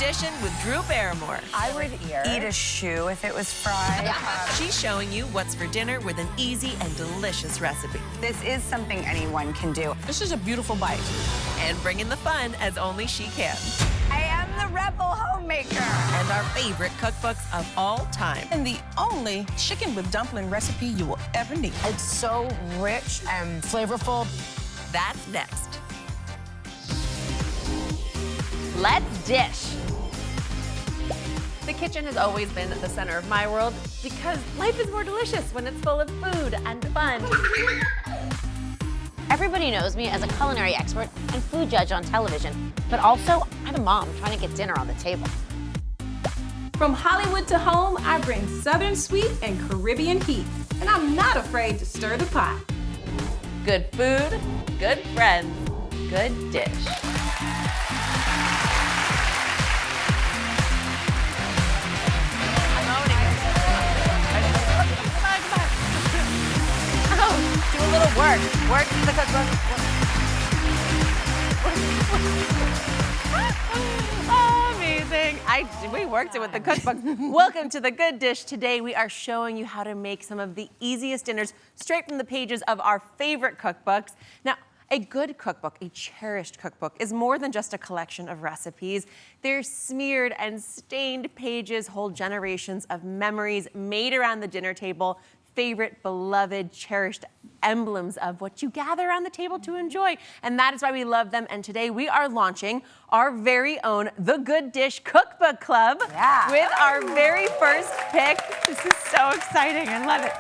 Edition with Drew Barrymore. I would eat a shoe if it was fried. Yeah. She's showing you what's for dinner with an easy and delicious recipe. This is something anyone can do. This is a beautiful bite. And bringing the fun as only she can. I am the rebel homemaker. And our favorite cookbooks of all time. And the only chicken with dumpling recipe you will ever need. It's so rich and flavorful. That's next. Let's dish. The kitchen has always been the center of my world because life is more delicious when it's full of food and fun. Everybody knows me as a culinary expert and food judge on television, but also I'm a mom trying to get dinner on the table. From Hollywood to home, I bring Southern sweet and Caribbean heat, and I'm not afraid to stir the pot. Good food, good friends, good dish. Do a little work. Work in the cookbook. Oh, amazing. We worked it with the cookbook. Welcome to The Good Dish. Today we are showing you how to make some of the easiest dinners straight from the pages of our favorite cookbooks. Now, a good cookbook, a cherished cookbook, is more than just a collection of recipes. Their smeared and stained pages hold generations of memories made around the dinner table, favorite, beloved, cherished emblems of what you gather around the table to enjoy. And that is why we love them. And today we are launching our very own The Good Dish Cookbook Club with our very first pick. This is so exciting. I love it.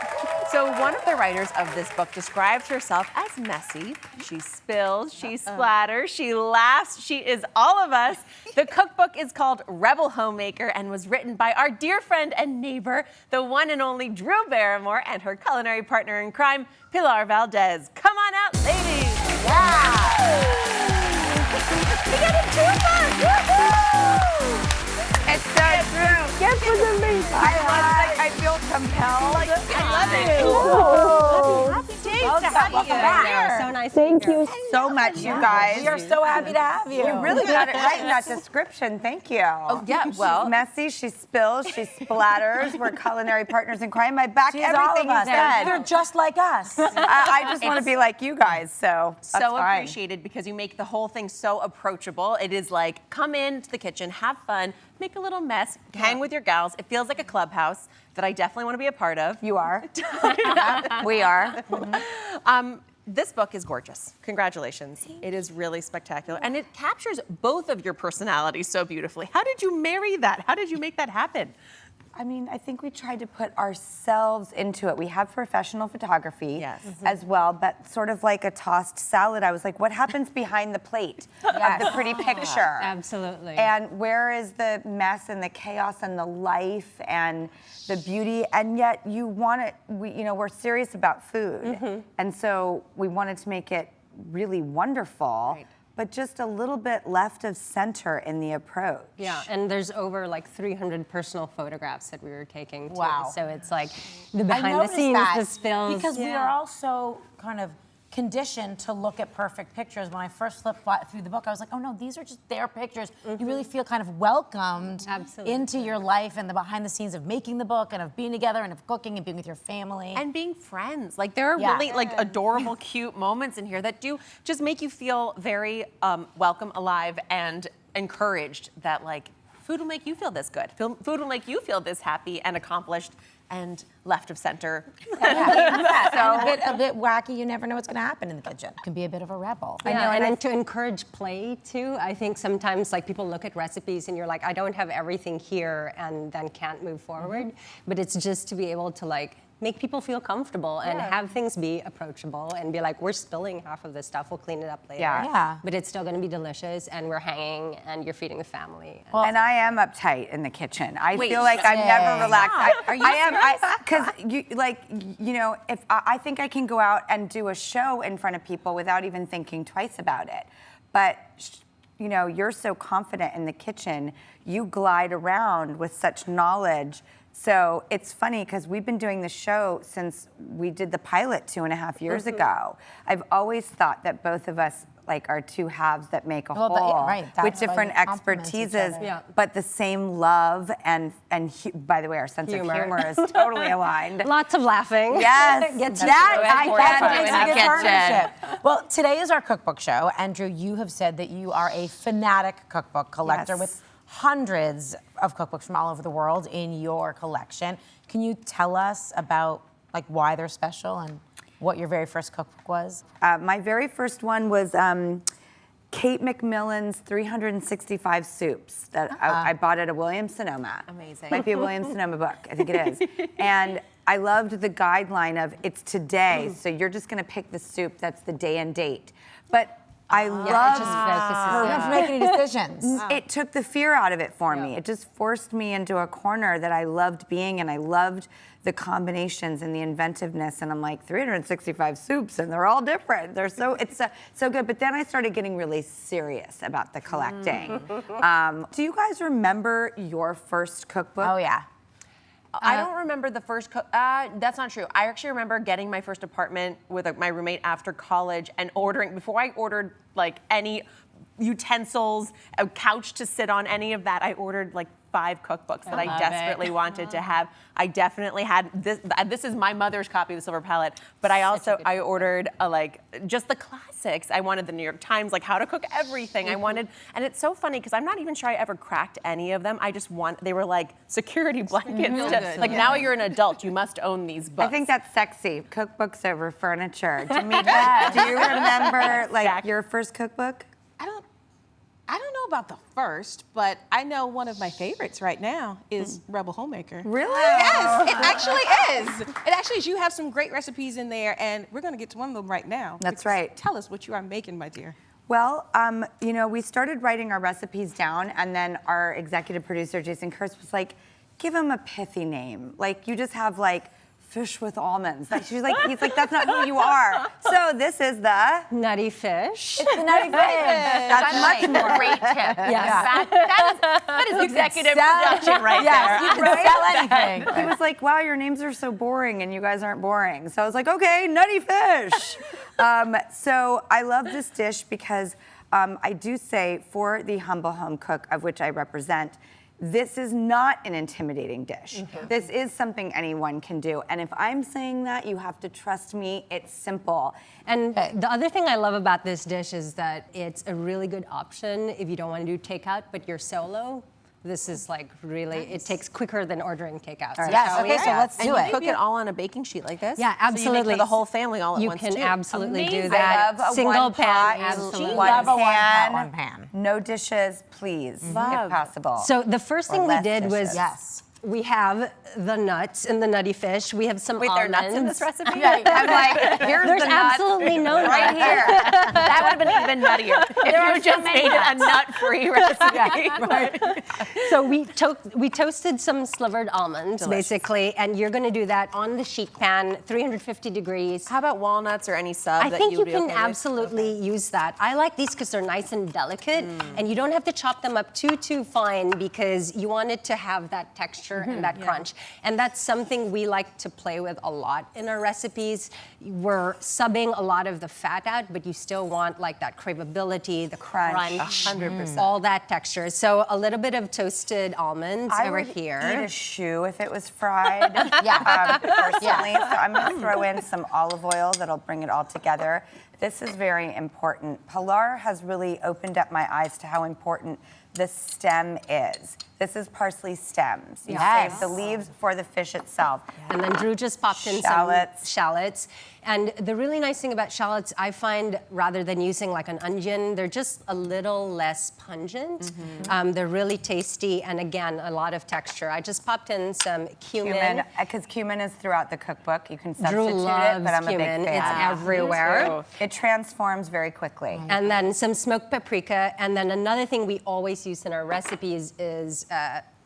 So one of the writers of this book describes herself as messy. She spills, she splatters, she laughs, she is all of us. The cookbook is called Rebel Homemaker and was written by our dear friend and neighbor, the one and only Drew Barrymore, and her culinary partner in crime, Pilar Valdes. Come on out, ladies. Yeah. We got a two of us. Woo-hoo! It's so true. Yes, was amazing. I feel compelled. I love it. Happy days to have you here. So nice. Thank you So much, you guys. We are so happy to have you. You really got it right in that description. Thank you. Oh, yeah, well. She's messy, she spills, she splatters. We're culinary partners in crime. I back She's all of everything you us. said. You're just like us. I just want to be like you guys, so that's So fine. appreciated because you make the whole thing so approachable. It is like, come into the kitchen, have fun, make a little mess, hang with your gals. It feels like a clubhouse that I definitely want to be a part of. You are. We are. This book is gorgeous. Congratulations. It is really spectacular. And it captures both of your personalities so beautifully. How did you marry that? How did you make that happen? I mean, I think we tried to put ourselves into it. We have professional photography as well, but sort of like a tossed salad. I was like, what happens behind the plate of the pretty picture? Absolutely. And where is the mess and the chaos and the life and the beauty? And yet you want it, we're serious about food. And so we wanted to make it really wonderful. Right. But just a little bit left of center in the approach. Yeah, and there's over like 300 personal photographs that we were taking too. Wow. So it's like the behind the scenes, the spills. Because we are also kind of conditioned to look at perfect pictures. When I first flipped through the book, I was like, oh no, these are just their pictures. You really feel kind of welcomed into your life and the behind the scenes of making the book and of being together and of cooking and being with your family. And being friends. Like there are really like adorable, cute moments in here that do just make you feel very welcome, alive, and encouraged that like food will make you feel this good. Food will make you feel this happy and accomplished and left of center. So a bit wacky. You never know what's going to happen in the kitchen. It can be a bit of a rebel. I know, and then to encourage play too. I think sometimes like people look at recipes and you're like, I don't have everything here, and then can't move forward. But it's just to be able to like make people feel comfortable and have things be approachable and be like, we're spilling half of this stuff, we'll clean it up later. But it's still gonna be delicious and we're hanging and you're feeding the family. Well, and I am uptight in the kitchen. I feel like I'm never relaxed. Because if I think I can go out and do a show in front of people without even thinking twice about it. But you're so confident in the kitchen, you glide around with such knowledge. So it's funny because we've been doing the show since we did the pilot 2.5 years ago. I've always thought that both of us like are two halves that make a Well, whole, right, with that's why different you complement each expertises, other. Yeah. but the same love and by the way, our sense of humor is totally aligned. Lots of laughing. Yes, Gets that you I That's can what do makes in a the good kitchen. partnership. Well, today is our cookbook show. Andrew, you have said that you are a fanatic cookbook collector Yes. with hundreds of cookbooks from all over the world in your collection. Can you tell us about like why they're special and what your very first cookbook was? My very first one was Kate McMillan's 365 Soups that I bought at a Williams-Sonoma. Amazing. Might be a Williams-Sonoma book, I think it is. And I loved the guideline of it's today, so you're just gonna pick the soup that's the day and date. But I love You don't have to make any decisions. it took the fear out of it for me. It just forced me into a corner that I loved being in. I loved the combinations and the inventiveness. And I'm like, 365 soups, and they're all different. They're so good. But then I started getting really serious about the collecting. Do you guys remember your first cookbook? Oh yeah. I don't remember the first. That's not true. I actually remember getting my first apartment with my roommate after college and ordering before I ordered like any utensils, a couch to sit on, any of that. I ordered like 5 cookbooks that I desperately wanted to have. I definitely had this. This is my mother's copy of the Silver Palette, but I ordered just the classics. I wanted the New York Times, like How to Cook Everything. I wanted, and it's so funny because I'm not even sure I ever cracked any of them. I just they were like security blankets. Now you're an adult, you must own these books. I think that's sexy. Cookbooks over furniture. Jamika, do you remember like your first cookbook? I don't know about the first, but I know one of my favorites right now is Rebel Homemaker. Really? Yes, it actually is. It actually is. You have some great recipes in there, and we're going to get to one of them right now. That's right. Tell us what you are making, my dear. Well, we started writing our recipes down, and then our executive producer, Jason Kurtz, was like, give them a pithy name. Like, you just have, like, fish with almonds. He's like, that's not who you are. So this is the Nutty fish. It's the nutty fish. That's much more. Great tip. Yes. That is executive production right Yes, there. you can sell anything. He was like, wow, your names are so boring and you guys aren't boring. So I was like, okay, nutty fish. So I love this dish because I do say for the humble home cook of which I represent, this is not an intimidating dish. This is something anyone can do. And if I'm saying that, you have to trust me, it's simple. And the other thing I love about this dish is that it's a really good option if you don't want to do takeout, but you're solo. This is like really, it takes quicker than ordering takeout. So Yes, okay, so let's do And it. you cook it all on a baking sheet like this? Yeah, So you absolutely. make for the whole family all at you once can too. absolutely do Amazing. that. I love a Single one pan, pot, absolutely. one Love a pan, one pan. no dishes, please, if possible. So the first Or thing we less did was dishes. we have the nuts in the nutty fish. We have some Wait, there are nuts in almonds. this recipe? I'm like, here's There's the nuts absolutely no right nuts. here. That would have been even nuttier if you had just made it a nut-free recipe. So we toasted some slivered almonds, basically, and you're going to do that on the sheet pan, 350 degrees. How about walnuts or any sub I that think you you would be can okay with? absolutely use that. I like these because they're nice and delicate, and you don't have to chop them up too fine because you want it to have that texture and that crunch. And that's something we like to play with a lot in our recipes. We're subbing a lot of the fat out, but you still want like that craveability, the crunch, 100%. all that texture. So a little bit of toasted almonds I over would here. eat a shoe if it was fried, personally. So I'm going to throw in some olive oil that'll bring it all together. This is very important. Pilar has really opened up my eyes to how important the stem is. This is parsley stems. You save the leaves for the fish itself. And then Drew just popped in some shallots. And the really nice thing about shallots, I find, rather than using like an onion, they're just a little less pungent. They're really tasty, and again, a lot of texture. I just popped in some cumin. Because cumin is throughout the cookbook. You can substitute Drew loves it, but I'm a big cumin. fan. It's everywhere. It transforms very quickly. And then some smoked paprika. And then another thing we always use in our recipes is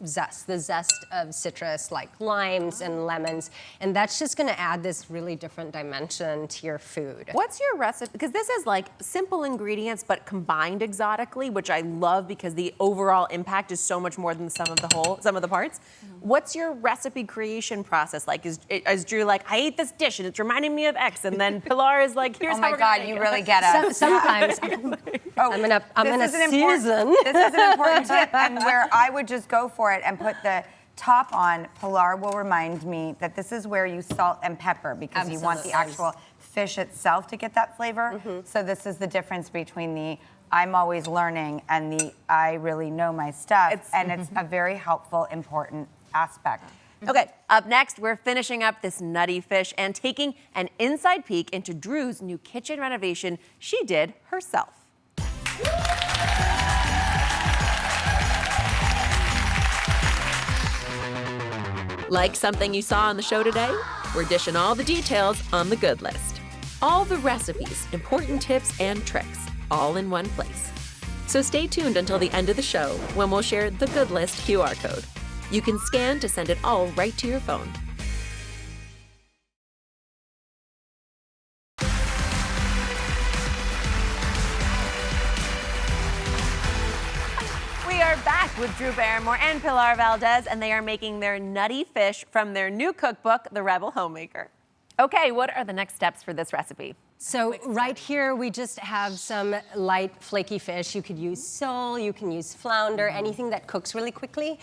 zest, the zest of citrus, like limes and lemons, and that's just gonna add this really different dimension to your food. What's your recipe? Because this is like simple ingredients, but combined exotically, which I love because the overall impact is so much more than the sum of the parts. What's your recipe creation process like? Is Drew like, I ate this dish and it's reminding me of X, and then Pilar is like, here's how we're gonna make you it. really get us. Sometimes I'm gonna season. This is an important tip, and where I would just go for it and put the top on. Pilar will remind me that this is where you salt and pepper, because you want the actual fish itself to get that flavor. So this is the difference between the I'm always learning and the I really know my stuff, and it's a very helpful, important aspect. Okay, up next, we're finishing up this nutty fish and taking an inside peek into Drew's new kitchen renovation she did herself. Like something you saw on the show today? We're dishing all the details on the good list. All the recipes, important tips, and tricks, all in one place. So stay tuned until the end of the show when we'll share the good list QR code. You can scan to send it all right to your phone. We are back with Drew Barrymore and Pilar Valdes, and they are making their nutty fish from their new cookbook, The Rebel Homemaker. Okay, what are the next steps for this recipe? So right here, we just have some light, flaky fish. You could use sole, you can use flounder, anything that cooks really quickly,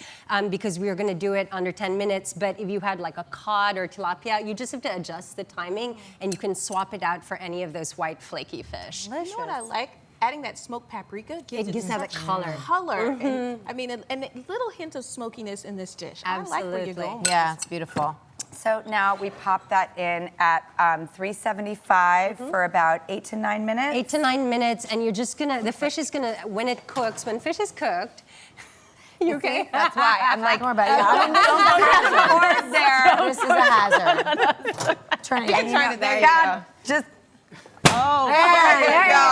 because we are gonna do it under 10 minutes. But if you had like a cod or tilapia, you just have to adjust the timing, and you can swap it out for any of those white, flaky fish. You know what I like? Adding that smoked paprika gives It gives that color. And, I mean, and a little hint of smokiness in this dish. I like where you're going. Yeah, it's beautiful. So now we pop that in at 375 for about 8 to 9 minutes. 8 to 9 minutes, and you're just gonna, the fish is gonna, when fish is cooked, you okay? That's why I'm like, Don't worry about it. board there. This is a hazard. Turn it. Turn it there. Yeah, just There you go.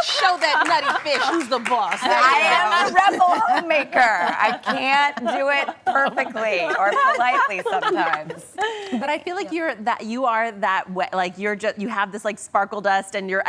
Show that nutty fish who's the boss. I am a rebel homemaker. I can't do it perfectly or politely sometimes. But I feel like you are that way. Like you have this like sparkle dust, and you're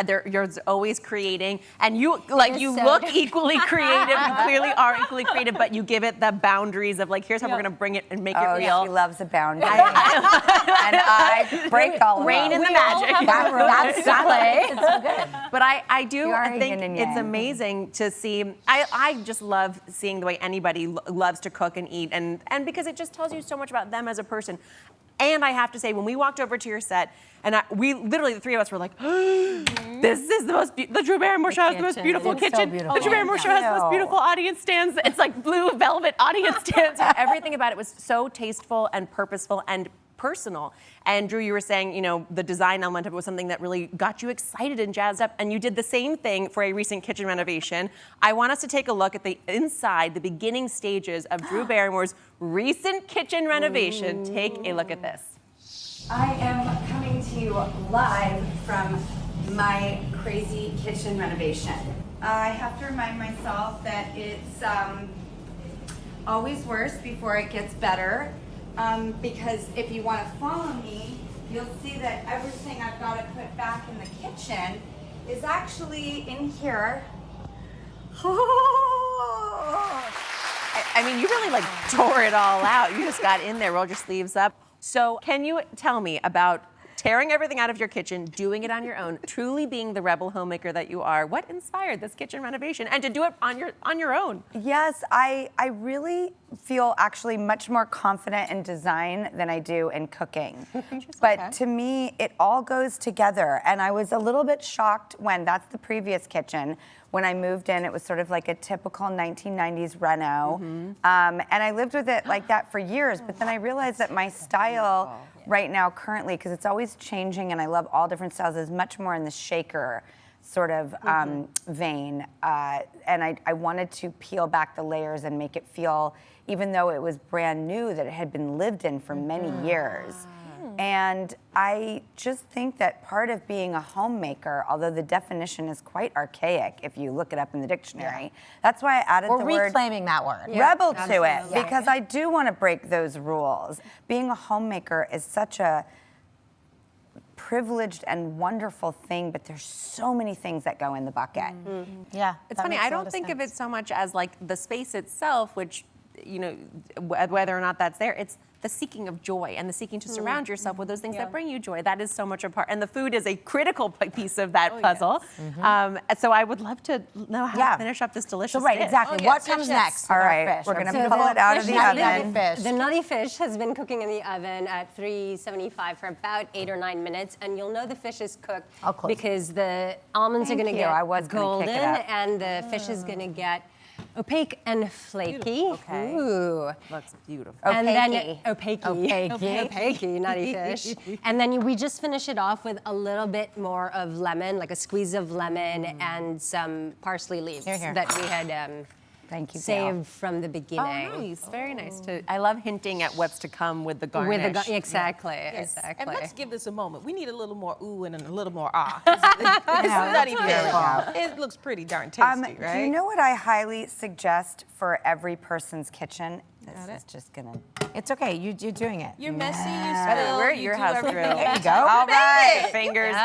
always creating, and you look equally creative. You clearly are equally creative, but you give it the boundaries of like, here's how we're gonna bring it and make it real. Yeah, she loves a boundary. And I break all of Rein in them. the magic. That's ballet. It's so good. But I do are think yin and it's yang. amazing to see. I just love seeing the way anybody loves to cook and eat, and because it just tells you so much about them as a person. And I have to say, when we walked over to your set, and we literally, the three of us were like, this is the Drew Barrymore show has the most beautiful It's so kitchen. beautiful. The Drew Barrymore show has the most beautiful audience stands. It's like blue velvet audience stands. Everything about it was so tasteful and purposeful and personal. And Drew, you were saying, you know, the design element of it was something that really got you excited and jazzed up, and you did the same thing for a recent kitchen renovation. I want us to take a look at the beginning stages of Drew Barrymore's recent kitchen renovation. Take a look at this. I am coming to you live from my crazy kitchen renovation. I have to remind myself that it's always worse before it gets better. Because if you want to follow me, you'll see that everything I've got to put back in the kitchen is actually in here. I mean, you really like tore it all out. You just got in there, rolled your sleeves up. So can you tell me about tearing everything out of your kitchen, doing it on your own, truly being the rebel homemaker that you are? What inspired this kitchen renovation, and to do it on your own? Yes, I really feel actually much more confident in design than I do in cooking. But to me, it all goes together. And I was a little bit shocked when that's the previous kitchen. When I moved in, it was sort of like a typical 1990s reno. And I lived with it like that for years. But then I realized that my style right now currently, because it's always changing and I love all different styles, is much more in the shaker sort of vein. And I wanted to peel back the layers and make it feel, even though it was brand new, that it had been lived in for many years. And I just think that part of being a homemaker, although the definition is quite archaic if you look it up in the dictionary, that's why I added We're the word reclaiming that word. rebel to it, because I do want to break those rules. Being a homemaker is such a privileged and wonderful thing, but there's so many things that go in the bucket. Yeah. It's funny, I don't think of it so much as like the space itself, which, you know, whether or not that's there, it's the seeking of joy and the seeking to surround yourself with those things that bring you joy. That is so much a part, and the food is a critical piece of that puzzle. So I would love to know how to finish up this delicious dish. Exactly. What comes next? All with our right, fish? we're gonna So pull the it out of fish, the nutty oven. fish. The nutty fish has been cooking in the oven at 375 for about 8 or 9 minutes, and you'll know the fish is cooked because the almonds are going to Thank you. I get was gonna golden, kick it up. and the fish is going to get opaque and flaky. Okay. Ooh. Looks beautiful. And then Opaque. opaque, nutty fish. And then we just finish it off with a little bit more of lemon, like a squeeze of lemon and some parsley leaves that we had Thank you, Gail. saved from the beginning. Oh, nice. Very nice. I love hinting at what's to come with the garnish. With the exactly. And let's give this a moment. We need a little more ooh and a little more ah. It's nutty fish. It looks pretty darn tasty, right? Do you know what I highly suggest for every person's kitchen? This is just gonna. It's okay. You're doing it. You're messy, you spill, We're at you your do house, everything. Drew. There you go. All right. Fingers.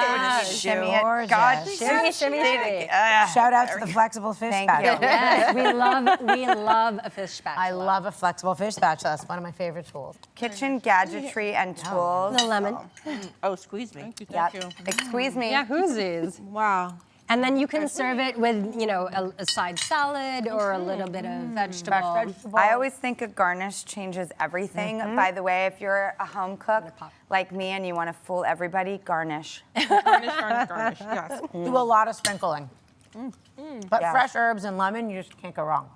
Shimmy it. God, Shimmy, shimmy, shimmy. Shout out to the flexible fish Thank spatula. you. Yes, we love a fish spatula. I love a flexible fish spatula. That's one of my favorite tools. Kitchen gadgetry and tools. The lemon. Oh, squeeze me. Thank you. Excuse me. Yeah, whoosies. Wow. And then you can serve it with, you know, a side salad or a little bit of vegetable. I always think a garnish changes everything. By the way, if you're a home cook like me and you want to fool everybody, garnish. Garnish, yes. Do a lot of sprinkling. But fresh herbs and lemon, you just can't go wrong.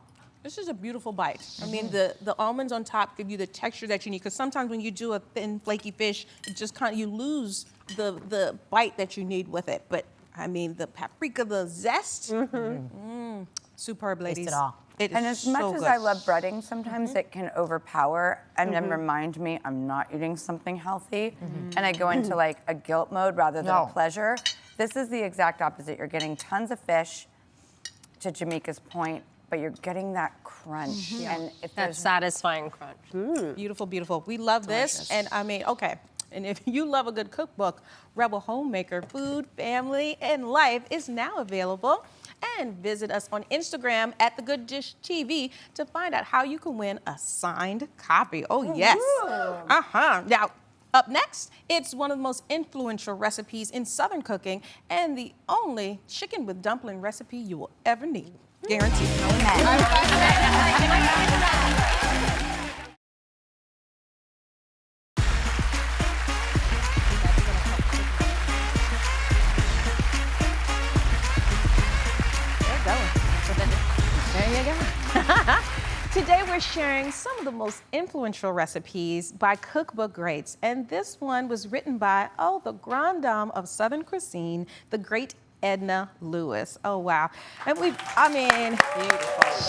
This is a beautiful bite. I mean, the almonds on top give you the texture that you need, because sometimes when you do a thin, flaky fish, it just kind of, you lose the bite that you need with it. But I mean, the paprika, the zest, superb, ladies. Taste it all. It is And as much so as good. I love breading, sometimes it can overpower and then remind me I'm not eating something healthy. And I go into like a guilt mode rather than a pleasure. This is the exact opposite. You're getting tons of fish, to Jamika's point, but you're getting that crunch. And if That there's satisfying crunch. Beautiful, beautiful. We love this. And I mean, okay. And if you love a good cookbook, Rebel Homemaker, Food, Family, and Life is now available. And visit us on Instagram at The Good Dish TV to find out how you can win a signed copy. Oh, yes. Now, up next, it's one of the most influential recipes in Southern cooking and the only chicken with dumpling recipe you will ever need. Guaranteed. Today we're sharing some of the most influential recipes by cookbook greats, and this one was written by, the grande dame of Southern cuisine, the great Edna Lewis. Oh, wow. And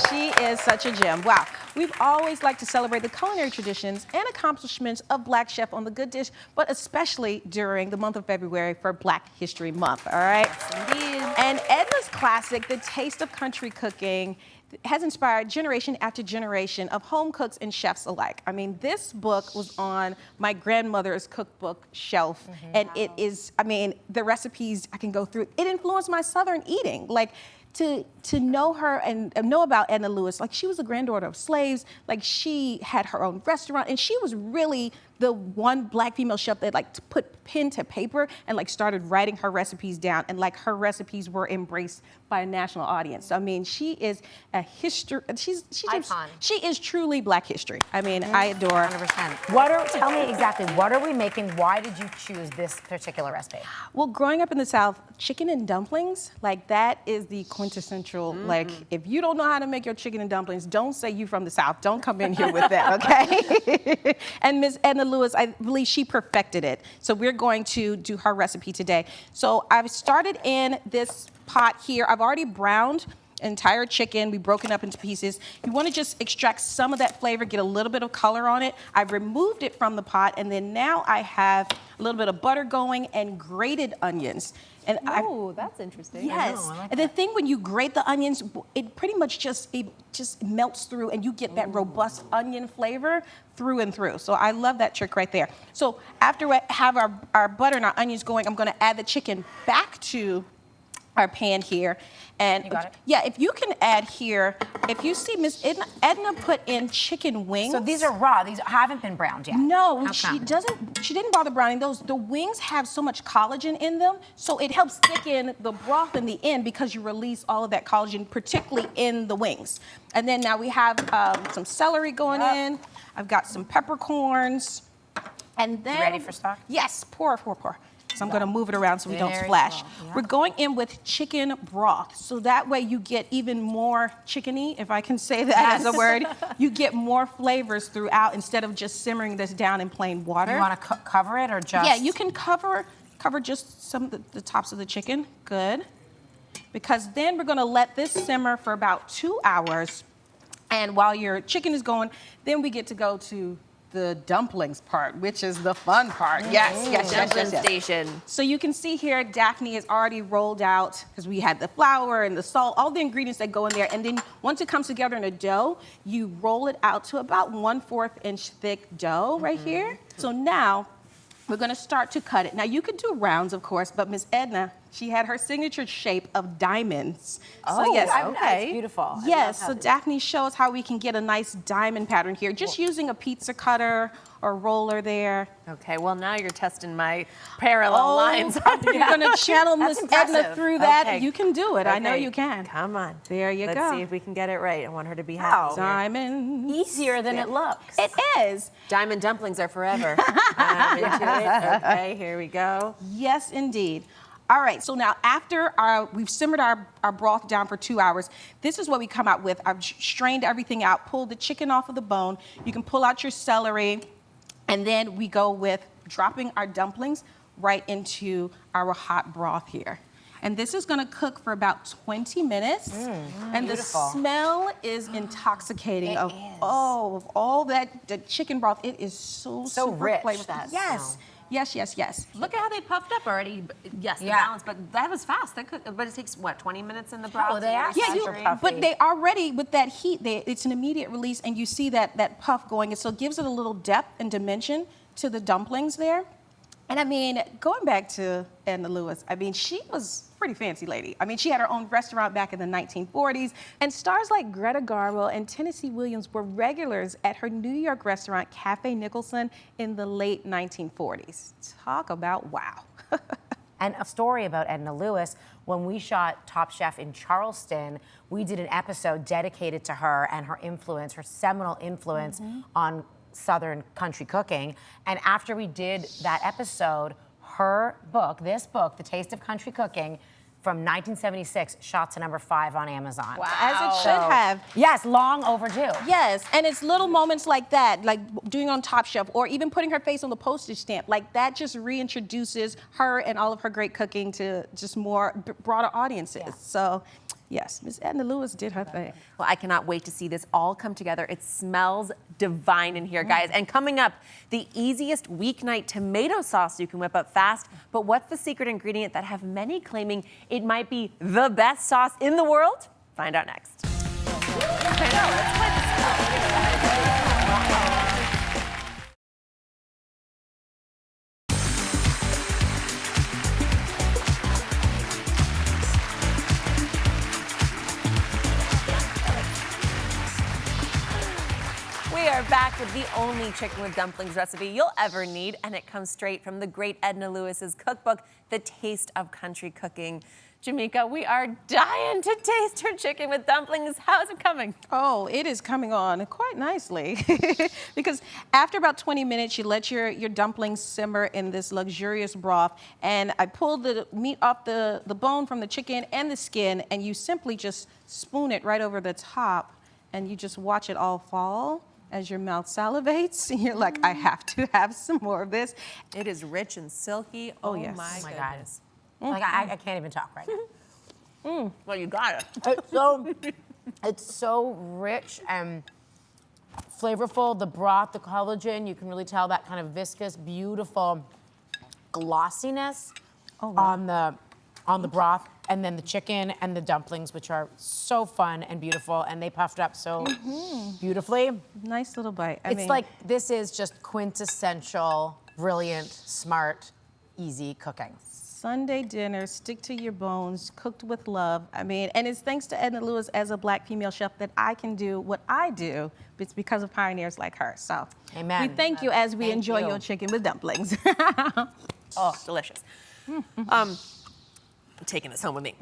she is such a gem. Wow. We've always liked to celebrate the culinary traditions and accomplishments of Black chef on The Good Dish, but especially during the month of February for Black History Month, all right? Yes, indeed. And Edna's classic, The Taste of Country Cooking, has inspired generation after generation of home cooks and chefs alike. I mean, this book was on my grandmother's cookbook shelf, and it is, the recipes I can go through. It influenced my Southern eating. Like, to know her and know about Edna Lewis, like she was the granddaughter of slaves, like she had her own restaurant, and she was really the one Black female chef that like put pen to paper and like started writing her recipes down, and like her recipes were embraced by a national audience. So, I mean, she is a history, she's Icon. She is truly Black history. I mean, I adore. 100%. Tell me exactly, what are we making? Why did you choose this particular recipe? Well, growing up in the South, chicken and dumplings, like that is the quintessential, like if you don't know how to make your chicken and dumplings, don't say you from the South. Don't come in here with that, okay? And Miss Edna Lewis, I believe she perfected it. So we're going to do her recipe today. So I've started in this pot here. I've already browned entire chicken. We broke it up into pieces. You want to just extract some of that flavor, get a little bit of color on it. I've removed it from the pot, and then now I have a little bit of butter going and grated onions. And Oh, that's interesting. yes. And the thing when you grate the onions, it pretty much just melts through, and you get that robust onion flavor through and through. So I love that trick right there. So after we have our butter and our onions going, I'm going to add the chicken back to our pan here. And You got it? yeah, if you can add here, if you see Miss Edna put in chicken wings. So these are raw. These haven't been browned yet. No, How she come? doesn't. She didn't bother browning those. The wings have so much collagen in them, so it helps thicken the broth in the end because you release all of that collagen, particularly in the wings. And then now we have some celery going in. I've got some peppercorns, and then ready for stock? Yes, pour. So I'm going to move it around so we don't Very splash. slow, yeah. We're going in with chicken broth, so that way you get even more chickeny, if I can say that as a word. You get more flavors throughout instead of just simmering this down in plain water. You want to cover it or just? Yeah, you can cover just some of the tops of the chicken. Good. Because then we're going to let this simmer for about 2 hours. And while your chicken is going, then we get to go to the dumplings part, which is the fun part. Yes. Dumpling station. So you can see here, Daphne has already rolled out, because we had the flour and the salt, all the ingredients that go in there. And then once it comes together in a dough, you roll it out to about 1/4 inch thick dough right here. So now we're going to start to cut it. Now you could do rounds, of course, but Miss Edna, she had her signature shape of diamonds. So yes, It's beautiful. yes, so Daphne shows how we can get a nice diamond pattern here, just using a pizza cutter or roller there. Okay, well now you're testing my parallel lines. You're going to channel Miss Edna impressive. through that. Okay. You can do it. I know Okay, you can. Come on. There you Let's go. see if we can get it right. I want her to be happy. here. Diamond. Easier than it looks. It is. Diamond dumplings are forever. I'm into it. Okay, here we go. Yes, indeed. All right, so now after we've simmered our broth down for 2 hours, this is what we come out with. I've strained everything out, pulled the chicken off of the bone. You can pull out your celery, and then we go with dropping our dumplings right into our hot broth here. And this is gonna cook for about 20 minutes. And beautiful. the smell is intoxicating of all that the chicken broth. It is so super rich, flavorful. that Yes. smell. Yes. Look at how they puffed up already. Yes, the Yeah. balance, but that was fast. But it takes, what, 20 minutes in the broth? Oh, they are Yeah, super puffy. but they already, with that heat, it's an immediate release, and you see that puff going, and so it gives it a little depth and dimension to the dumplings there. And I mean, going back to Edna Lewis, I mean, she was a pretty fancy lady. I mean, she had her own restaurant back in the 1940s, and stars like Greta Garbo and Tennessee Williams were regulars at her New York restaurant, Cafe Nicholson, in the late 1940s. Talk about wow. And a story about Edna Lewis, when we shot Top Chef in Charleston, we did an episode dedicated to her and her influence, her seminal influence on Southern country cooking. And after we did that episode, her book, this book, The Taste of Country Cooking, from 1976, shot to #5 on Amazon. Wow. As it should have. Yes, long overdue. Yes, and it's little moments like that, like doing on Top Chef, or even putting her face on the postage stamp, like that just reintroduces her and all of her great cooking to just more broader audiences. Yeah. So, yes, Miss Edna Lewis did her thing. Well, I cannot wait to see this all come together. It smells divine in here, guys. And coming up, the easiest weeknight tomato sauce you can whip up fast. But what's the secret ingredient that have many claiming it might be the best sauce in the world? Find out next. I know, let's play this. We are back with the only chicken with dumplings recipe you'll ever need, and it comes straight from the great Edna Lewis's cookbook, The Taste of Country Cooking. Jamika, we are dying to taste her chicken with dumplings. How is it coming? Oh, it is coming on quite nicely. Because after about 20 minutes, you let your dumplings simmer in this luxurious broth. And I pulled the meat off the bone from the chicken and the skin, and you simply just spoon it right over the top, and you just watch it all fall as your mouth salivates. And you're like, I have to have some more of this. It is rich and silky. Oh, yes. My Oh my God. goodness. Like, I can't even talk right now. Well, you got it. It's so rich and flavorful. The broth, the collagen, you can really tell that kind of viscous, beautiful glossiness on the broth, and then the chicken and the dumplings, which are so fun and beautiful, and they puffed up so beautifully. Nice little bite. It's like this is just quintessential, brilliant, smart, easy cooking. Sunday dinner, stick to your bones, cooked with love. And it's thanks to Edna Lewis as a Black female chef that I can do what I do. It's because of pioneers like her. So, amen. We thank you as we enjoy your chicken with dumplings. Oh, delicious. I'm taking this home with me.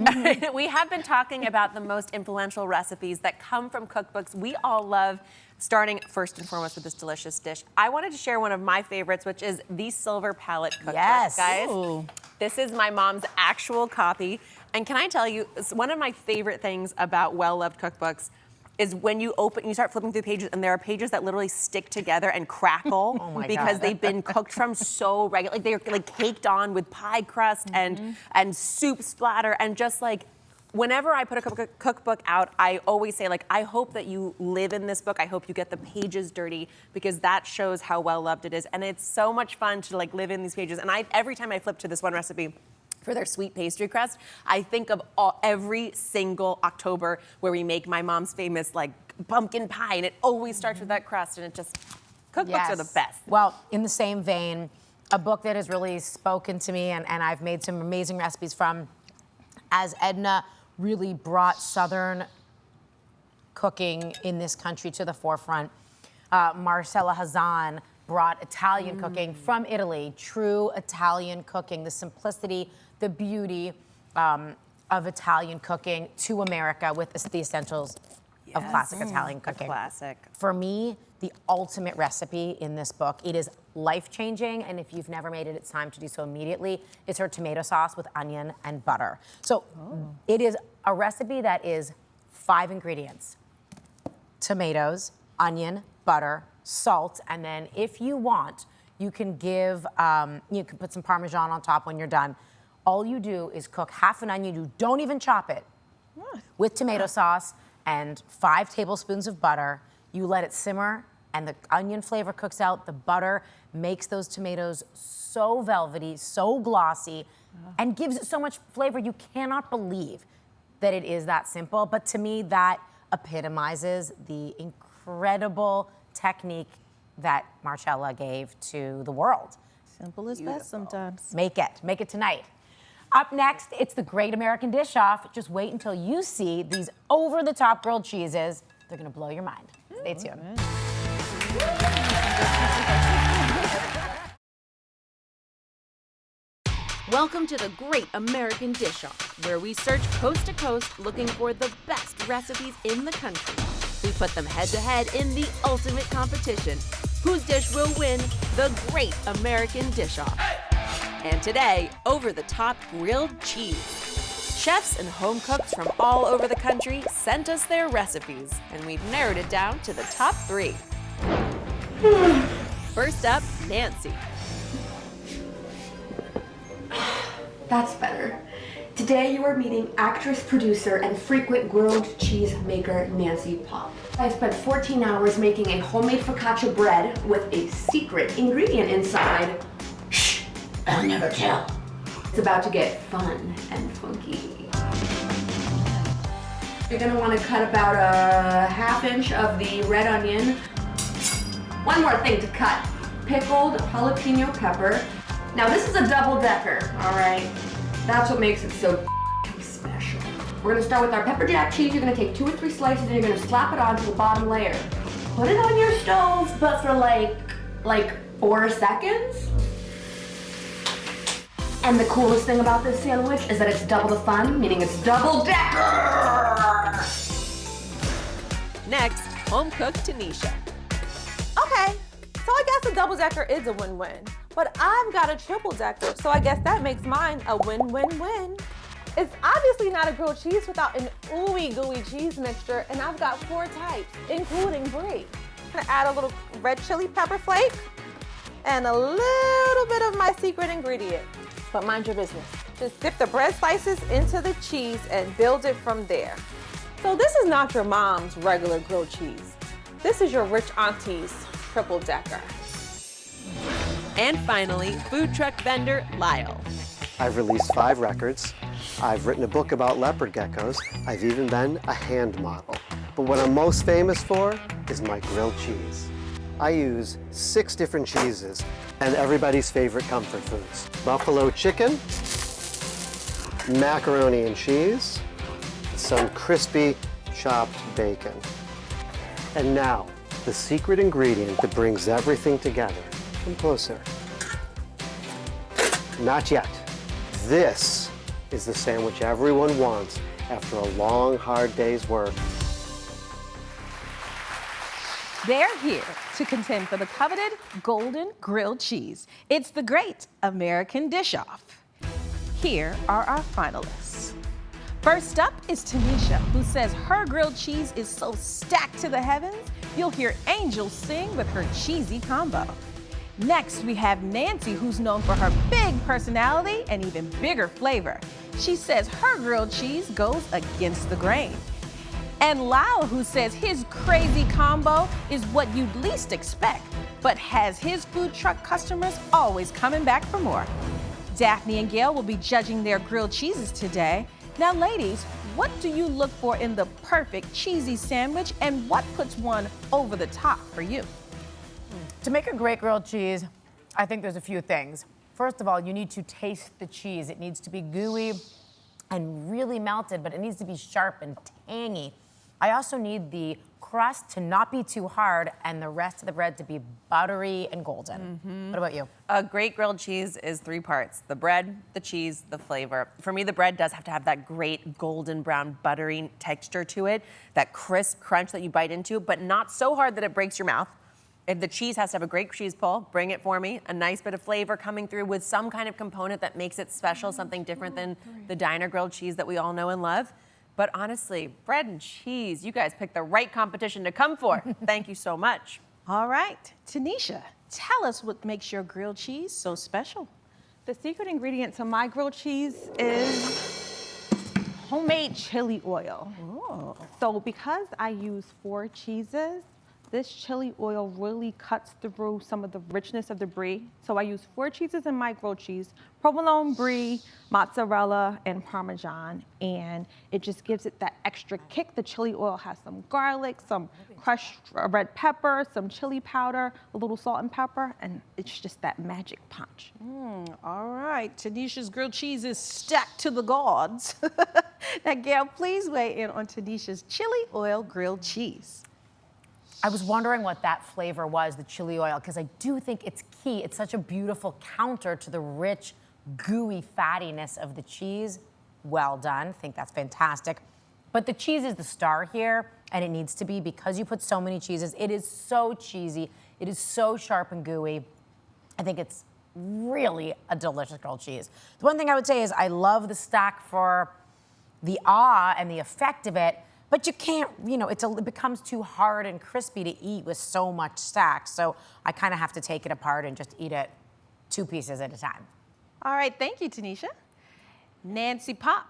We have been talking about the most influential recipes that come from cookbooks we all love, starting first and foremost with this delicious dish. I wanted to share one of my favorites, which is the Silver Palette Cookbook, guys. Ooh. This is my mom's actual copy. And can I tell you, one of my favorite things about well-loved cookbooks is when you start flipping through the pages, and there are pages that literally stick together and crackle because they've been cooked from so regular. Like they're like caked on with pie crust and soup splatter, and just like, whenever I put a cookbook out, I always say, like, I hope that you live in this book. I hope you get the pages dirty, because that shows how well loved it is. And it's so much fun to like live in these pages. And every time I flip to this one recipe for their sweet pastry crust, I think of every single October where we make my mom's famous like pumpkin pie, and it always starts with that crust, and it just, cookbooks are the best. Well, in the same vein, a book that has really spoken to me and I've made some amazing recipes from, as Edna really brought Southern cooking in this country to the forefront. Marcella Hazan brought Italian cooking from Italy, true Italian cooking, the simplicity, the beauty of Italian cooking to America with the essentials of classic Italian cooking. Classic. For me, the ultimate recipe in this book, it is life-changing, and if you've never made it, it's time to do so immediately. It's her tomato sauce with onion and butter. So it is a recipe that is 5 ingredients: tomatoes, onion, butter, salt, and then if you want, you can you can put some Parmesan on top when you're done. All you do is cook half an onion, you don't even chop it, with tomato sauce and 5 tablespoons of butter. You let it simmer, and the onion flavor cooks out. The butter makes those tomatoes so velvety, so glossy, and gives it so much flavor. You cannot believe that it is that simple. But to me, that epitomizes the incredible technique that Marcella gave to the world. Simple is best sometimes. Make it tonight. Up next, it's the Great American Dish Off. Just wait until you see these over-the-top grilled cheeses. They're gonna blow your mind. Stay tuned. Welcome to the Great American Dish Off, where we search coast to coast looking for the best recipes in the country. We put them head to head in the ultimate competition. Whose dish will win the Great American Dish Off? And today, over-the-top grilled cheese. Chefs and home cooks from all over the country sent us their recipes, and we've narrowed it down to the top 3. First up, Nancy. That's better. Today you are meeting actress, producer, and frequent grilled cheese maker Nancy Pop. I spent 14 hours making a homemade focaccia bread with a secret ingredient inside. Shh, I'll never tell. It's about to get fun and funky. You're gonna wanna cut about a ½ inch of the red onion. One more thing to cut, pickled jalapeno pepper. Now this is a double-decker, all right? That's what makes it so special. We're gonna start with our pepper jack cheese. You're gonna take 2 or 3 slices and you're gonna slap it onto the bottom layer. Put it on your stove, but for like 4 seconds. And the coolest thing about this sandwich is that it's double the fun, meaning it's double-decker. Next, home cook Tanisha. Okay, so I guess a double-decker is a win-win. But I've got a triple-decker, so I guess that makes mine a win-win-win. It's obviously not a grilled cheese without an ooey-gooey cheese mixture, and I've got 4 types, including brie. I'm gonna add a little red chili pepper flake and a little bit of my secret ingredient. But mind your business. Just dip the bread slices into the cheese and build it from there. So this is not your mom's regular grilled cheese. This is your rich auntie's triple decker. And finally, food truck vendor Lyle. I've released 5 records. I've written a book about leopard geckos. I've even been a hand model. But what I'm most famous for is my grilled cheese. I use 6 different cheeses and everybody's favorite comfort foods. Buffalo chicken, macaroni and cheese, some crispy chopped bacon. And now, the secret ingredient that brings everything together. Come closer. Not yet. This is the sandwich everyone wants after a long, hard day's work. They're here to contend for the coveted golden grilled cheese. It's the great American dish-off. Here are our finalists. First up is Tanisha, who says her grilled cheese is so stacked to the heavens, you'll hear angels sing with her cheesy combo. Next, we have Nancy, who's known for her big personality and even bigger flavor. She says her grilled cheese goes against the grain. And Lyle, who says his crazy combo is what you'd least expect, but has his food truck customers always coming back for more. Daphne and Gail will be judging their grilled cheeses today. Now, ladies, what do you look for in the perfect cheesy sandwich, and what puts one over the top for you? To make a great grilled cheese, I think there's a few things. First of all, you need to taste the cheese. It needs to be gooey and really melted, but it needs to be sharp and tangy. I also need the crust to not be too hard and the rest of the bread to be buttery and golden. What about you? A great grilled cheese is 3 parts: the bread, the cheese, the flavor. For me, the bread does have to have that great golden brown buttery texture to it, that crisp crunch that you bite into, but not so hard that it breaks your mouth. If the cheese has to have a great cheese pull, bring it for me. A nice bit of flavor coming through with some kind of component that makes it special, something different than the diner grilled cheese that we all know and love. But honestly, bread and cheese, you guys picked the right competition to come for. Thank you so much. All right, Tanisha, tell us what makes your grilled cheese so special. The secret ingredient to my grilled cheese is homemade chili oil. Oh. So because I use 4 cheeses, this chili oil really cuts through some of the richness of the brie. So I use 4 cheeses in my grilled cheese: provolone, brie, mozzarella, and Parmesan. And it just gives it that extra kick. The chili oil has some garlic, some crushed red pepper, some chili powder, a little salt and pepper, and it's just that magic punch. All right, Tanisha's grilled cheese is stacked to the gods. Now, Gail, please weigh in on Tanisha's chili oil grilled cheese. I was wondering what that flavor was, the chili oil, because I do think it's key. It's such a beautiful counter to the rich, gooey fattiness of the cheese. Well done. I think that's fantastic. But the cheese is the star here, and it needs to be because you put so many cheeses. It is so cheesy. It is so sharp and gooey. I think it's really a delicious grilled cheese. The one thing I would say is I love the stack for the awe and the effect of it, but you can't, it becomes too hard and crispy to eat with so much stack. So I kind of have to take it apart and just eat it 2 pieces at a time. All right, thank you, Tanisha. Nancy Pop,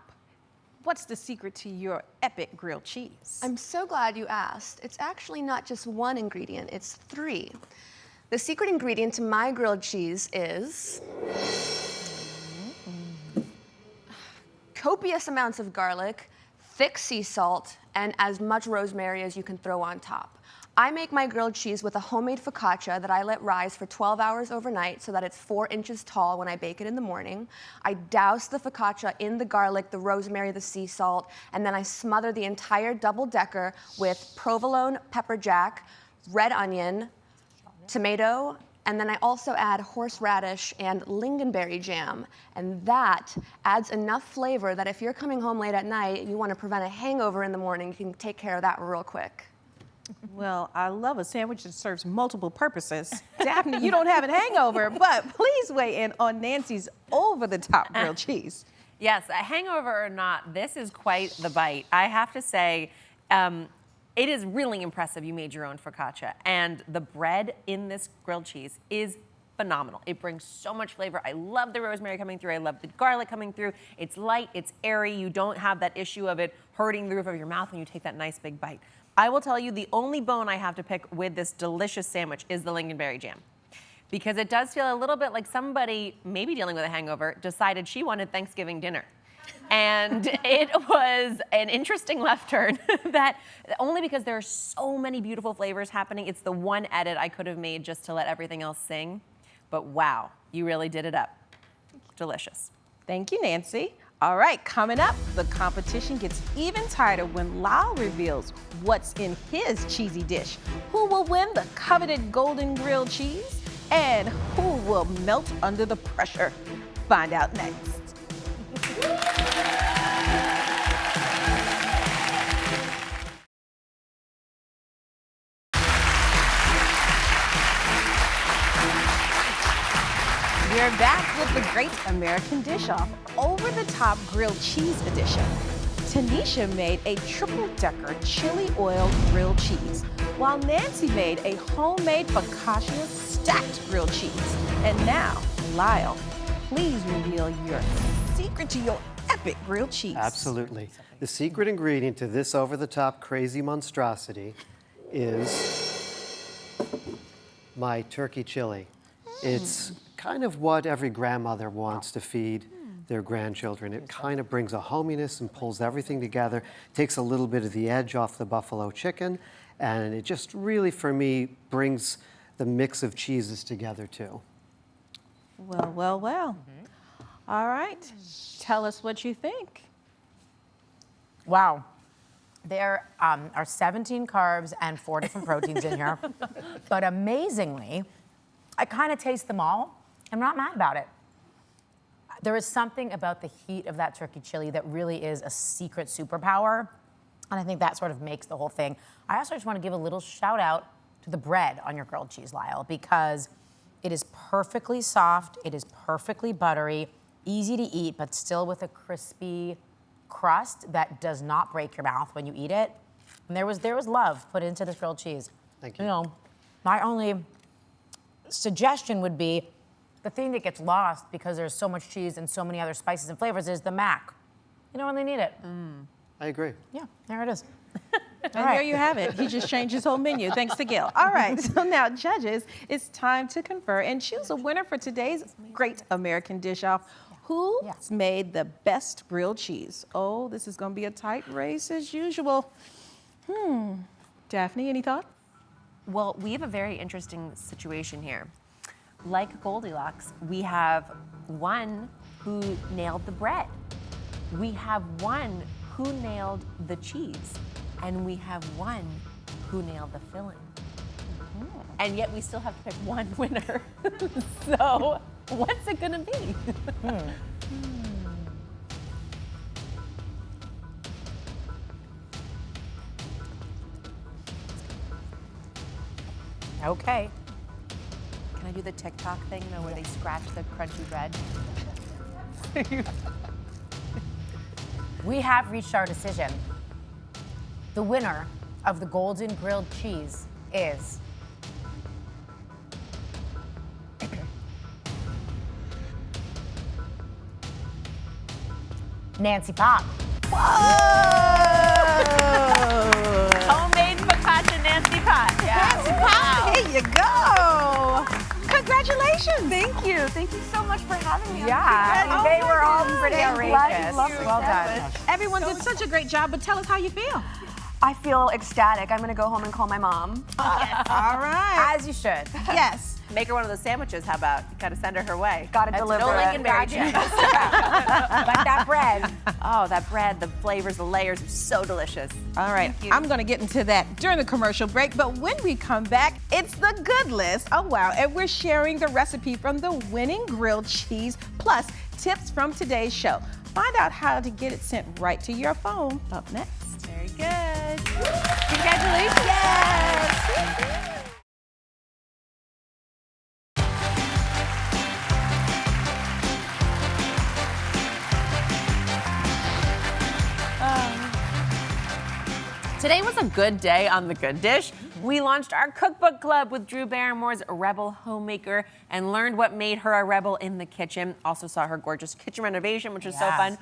what's the secret to your epic grilled cheese? I'm so glad you asked. It's actually not just 1 ingredient, it's 3. The secret ingredient to my grilled cheese is copious amounts of garlic, thick sea salt, and as much rosemary as you can throw on top. I make my grilled cheese with a homemade focaccia that I let rise for 12 hours overnight so that it's 4 inches tall when I bake it in the morning. I douse the focaccia in the garlic, the rosemary, the sea salt, and then I smother the entire double-decker with provolone, pepper jack, red onion, tomato, and then I also add horseradish and lingonberry jam. And that adds enough flavor that if you're coming home late at night, you want to prevent a hangover in the morning, you can take care of that real quick. Well, I love a sandwich that serves multiple purposes. Daphne, you don't have a hangover, but please weigh in on Nancy's over-the-top grilled cheese. Yes, a hangover or not, this is quite the bite. I have to say, it is really impressive you made your own focaccia. And the bread in this grilled cheese is phenomenal. It brings so much flavor. I love the rosemary coming through. I love the garlic coming through. It's light, it's airy. You don't have that issue of it hurting the roof of your mouth when you take that nice big bite. I will tell you, the only bone I have to pick with this delicious sandwich is the lingonberry jam. Because it does feel a little bit like somebody, maybe dealing with a hangover, decided she wanted Thanksgiving dinner. And it was an interesting left turn that only because there are so many beautiful flavors happening. It's the one edit I could have made just to let everything else sing. But wow, you really did it up. Delicious. Thank you, Nancy. All right, coming up, the competition gets even tighter when Lyle reveals what's in his cheesy dish. Who will win the coveted golden grilled cheese? And who will melt under the pressure? Find out next. We're back with the Great American Dish-Off over-the-top grilled cheese edition. Tanisha made a triple-decker chili oil grilled cheese, while Nancy made a homemade focaccia stacked grilled cheese. And now, Lyle, please reveal your secret to your epic grilled cheese. Absolutely. The secret ingredient to this over-the-top crazy monstrosity is my turkey chili. It's kind of what every grandmother wants to feed their grandchildren. It kind of brings a hominess and pulls everything together, takes a little bit of the edge off the buffalo chicken, and it just really, for me, brings the mix of cheeses together too. Well, well, well. All right, tell us what you think. Wow. There are 17 carbs and 4 different proteins in here. But amazingly, I kind of taste them all. I'm not mad about it. There is something about the heat of that turkey chili that really is a secret superpower. And I think that sort of makes the whole thing. I also just want to give a little shout out to the bread on your grilled cheese, Lyle, because it is perfectly soft, it is perfectly buttery, easy to eat, but still with a crispy crust that does not break your mouth when you eat it. And there was love put into this grilled cheese. Thank you. You know, my only suggestion would be the thing that gets lost because there's so much cheese and so many other spices and flavors is the mac. You don't really need it. I agree. Yeah, there it is. And there you have it. He just changed his whole menu, thanks to Gail. All right, so now, judges, it's time to confer and choose a winner for today's Great American Dish-Off. Who's made the best grilled cheese? Oh, this is going to be a tight race as usual. Daphne, any thoughts? Well, we have a very interesting situation here. Like Goldilocks, we have one who nailed the bread. We have one who nailed the cheese. And we have one who nailed the filling. And yet we still have to pick one winner. So what's it gonna be? Okay. Can I do the TikTok thing though, where they scratch the crunchy bread? We have reached our decision. The winner of the golden grilled cheese is Nancy Pop. Homemade focaccia Nancy Pop. Nancy Pop, here you go. Congratulations. Thank you. Thank you so much for having me. Yeah, they were all pretty outrageous. Well done. Everyone did such a great job, but tell us how you feel. I feel ecstatic. I'm gonna go home and call my mom. All right. As you should. Yes. Make her one of those sandwiches, how about? You gotta send her her way. Gotta deliver no it. lingonberry jam. But that bread. Oh, that bread, the flavors, the layers are so delicious. All right, I'm going to get into that during the commercial break, but when we come back, it's the good list. Oh, wow, and we're sharing the recipe from the winning grilled cheese, plus tips from today's show. Find out how to get it sent right to your phone up next. Very good. Congratulations. Yes. Today was a good day on The Good Dish. We launched our Cookbook Club with Drew Barrymore's Rebel Homemaker and learned what made her a rebel in the kitchen. Also saw her gorgeous kitchen renovation, which was so fun.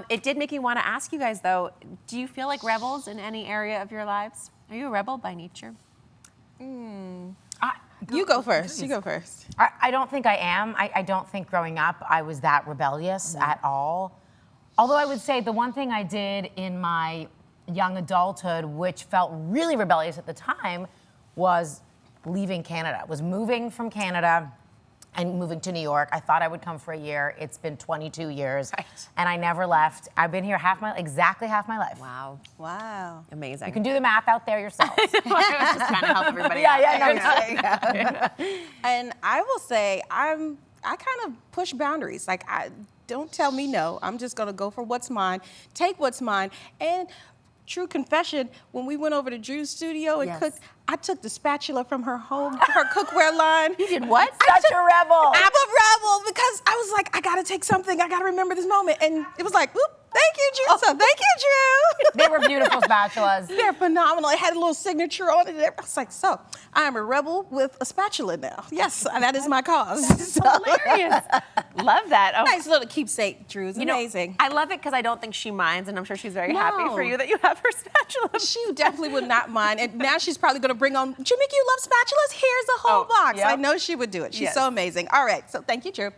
It did make me want to ask you guys, though, do you feel like rebels in any area of your lives? Are you a rebel by nature? You go first. You go first. I don't think I am. I don't think growing up I was that rebellious at all. Although I would say the one thing I did in my young adulthood, which felt really rebellious at the time, was leaving Canada. Was moving from Canada and moving to New York. I thought I would come for a year. It's been 22 years, and I never left. I've been here exactly half my life. Wow. Wow. Amazing. You can do the math out there yourselves. I was just trying to help everybody out. And I will say, I kind of push boundaries. Like, don't tell me no. I'm just gonna go for what's mine, take what's mine. And true confession, when we went over to Drew's studio and cooked, I took the spatula from her cookware line. You did what? Such a rebel. I'm a rebel because I was like, I gotta take something. I gotta remember this moment. And it was like, oop, thank you, Drew. So thank you, Drew. They were beautiful spatulas. They're phenomenal. It had a little signature on it. I was like, so I am a rebel with a spatula now. Yes, that is my cause. That's hilarious. Love that. Oh. Nice little keepsake, Drew. It's amazing. I love it because I don't think she minds, and I'm sure she's very happy for you that you have her spatula. She definitely would not mind. And now she's probably going to bring on, Jamika, you love spatulas? Here's a whole box. I know she would do it. She's so amazing. All right, so thank you, Drew.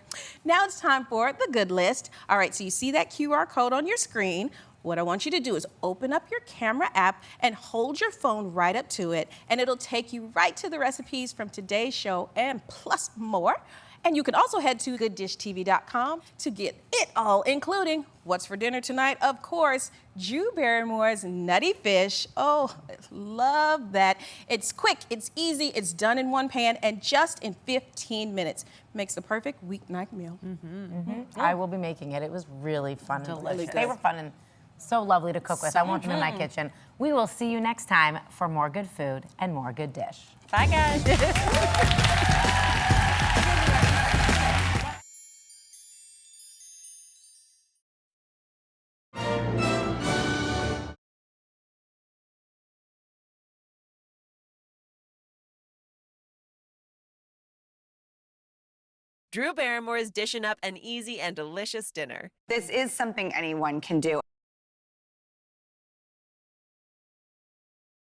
Now it's time for the good list. All right, so you see that QR code on your screen. What I want you to do is open up your camera app and hold your phone right up to it, and it'll take you right to the recipes from today's show and plus more. And you can also head to gooddishtv.com to get it all, including what's for dinner tonight. Of course, Drew Barrymore's nutty fish. Oh, love that. It's quick, it's easy, it's done in one pan, and just in 15 minutes. Makes the perfect weeknight meal. I will be making it. It was really fun and delicious. They were fun and so lovely to cook with. I want them in my kitchen. We will see you next time for more good food and more good dish. Bye, guys. Drew Barrymore is dishing up an easy and delicious dinner. This is something anyone can do.